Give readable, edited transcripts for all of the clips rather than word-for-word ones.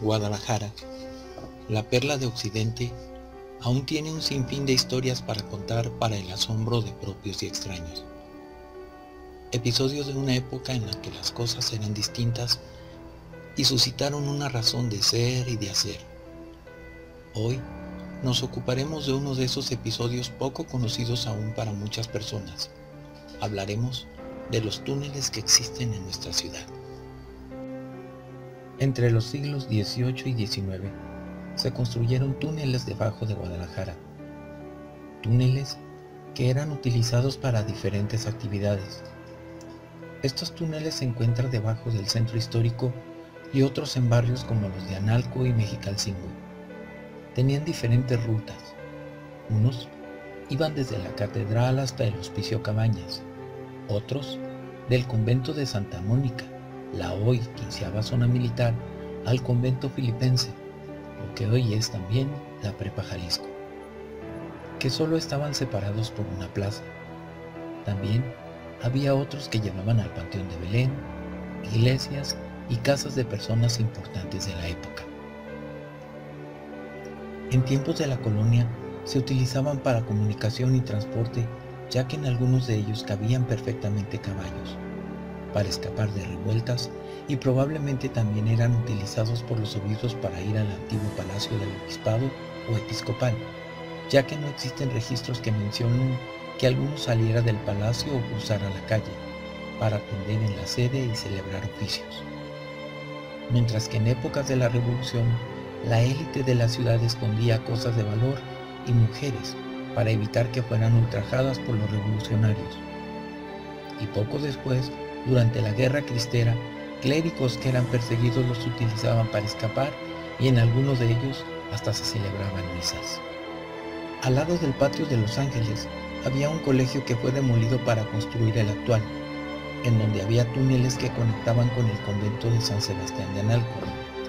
Guadalajara, la perla de Occidente, aún tiene un sinfín de historias para contar para el asombro de propios y extraños. Episodios de una época en la que las cosas eran distintas y suscitaron una razón de ser y de hacer. Hoy nos ocuparemos de uno de esos episodios poco conocidos aún para muchas personas. Hablaremos de los túneles que existen en nuestra ciudad. Entre los siglos XVIII y XIX se construyeron túneles debajo de Guadalajara. Túneles que eran utilizados para diferentes actividades. Estos túneles se encuentran debajo del centro histórico y otros en barrios como los de Analco y Mexicalcingo. Tenían diferentes rutas. Unos iban desde la catedral hasta el Hospicio Cabañas, otros del convento de Santa Mónica, la hoy 15ª zona militar, al convento filipense, lo que hoy es también la Prepa Jalisco, que solo estaban separados por una plaza. También había otros que llevaban al Panteón de Belén, iglesias y casas de personas importantes de la época. En tiempos de la colonia se utilizaban para comunicación y transporte, ya que en algunos de ellos cabían perfectamente caballos, para escapar de revueltas, y probablemente también eran utilizados por los obispos para ir al antiguo palacio del obispado o episcopal, ya que no existen registros que mencionen que alguno saliera del palacio o cruzara la calle para atender en la sede y celebrar oficios. Mientras que en épocas de la Revolución, la élite de la ciudad escondía cosas de valor y mujeres para evitar que fueran ultrajadas por los revolucionarios. Y poco después, durante la Guerra Cristera, clérigos que eran perseguidos los utilizaban para escapar y en algunos de ellos hasta se celebraban misas. Al lado del patio de Los Ángeles había un colegio que fue demolido para construir el actual, en donde había túneles que conectaban con el convento de San Sebastián de Analco.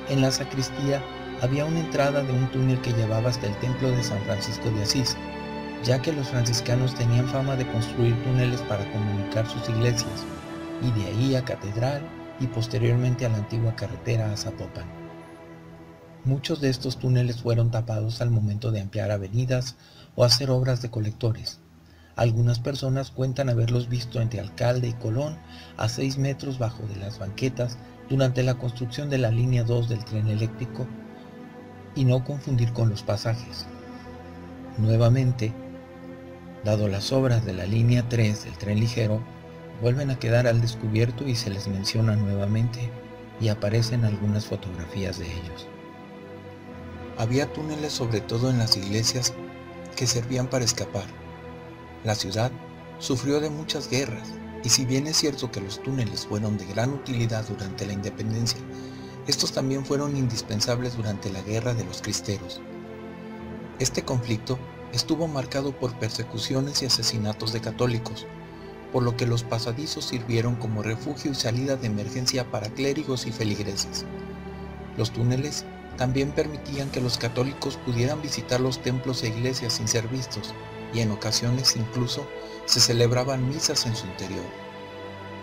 En la sacristía había una entrada de un túnel que llevaba hasta el templo de San Francisco de Asís, ya que los franciscanos tenían fama de construir túneles para comunicar sus iglesias, y de ahí a Catedral y posteriormente a la antigua carretera a Zapopan. Muchos de estos túneles fueron tapados al momento de ampliar avenidas o hacer obras de colectores. Algunas personas cuentan haberlos visto entre Alcalde y Colón a 6 metros bajo de las banquetas durante la construcción de la línea 2 del tren eléctrico, y no confundir con los pasajes. Nuevamente, dado las obras de la línea 3 del tren ligero, vuelven a quedar al descubierto y se les menciona nuevamente y aparecen algunas fotografías de ellos. Había túneles sobre todo en las iglesias que servían para escapar. La ciudad sufrió de muchas guerras y si bien es cierto que los túneles fueron de gran utilidad durante la independencia, estos también fueron indispensables durante la Guerra de los Cristeros. Este conflicto estuvo marcado por persecuciones y asesinatos de católicos, por lo que los pasadizos sirvieron como refugio y salida de emergencia para clérigos y feligreses. Los túneles también permitían que los católicos pudieran visitar los templos e iglesias sin ser vistos, y en ocasiones incluso se celebraban misas en su interior.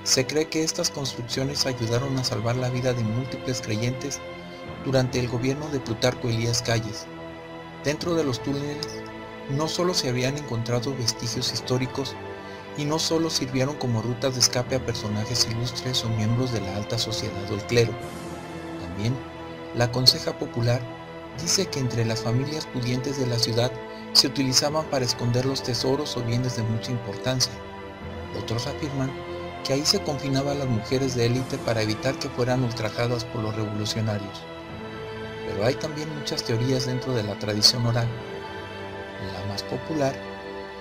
Se cree que estas construcciones ayudaron a salvar la vida de múltiples creyentes durante el gobierno de Plutarco Elías Calles. Dentro de los túneles no solo se habían encontrado vestigios históricos y no solo sirvieron como rutas de escape a personajes ilustres o miembros de la alta sociedad o el clero. También, la Conseja Popular dice que entre las familias pudientes de la ciudad se utilizaban para esconder los tesoros o bienes de mucha importancia. Otros afirman que ahí se confinaba a las mujeres de élite para evitar que fueran ultrajadas por los revolucionarios. Pero hay también muchas teorías dentro de la tradición oral. La más popular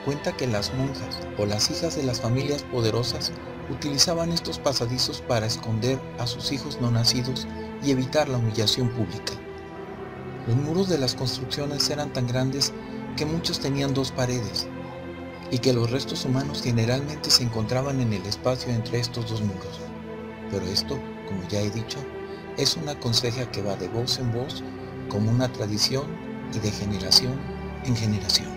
cuenta que las monjas o las hijas de las familias poderosas utilizaban estos pasadizos para esconder a sus hijos no nacidos y evitar la humillación pública. Los muros de las construcciones eran tan grandes que muchos tenían 2 paredes, y que los restos humanos generalmente se encontraban en el espacio entre estos 2 muros. Pero esto, como ya he dicho, es una conseja que va de voz en voz como una tradición y de generación en generación.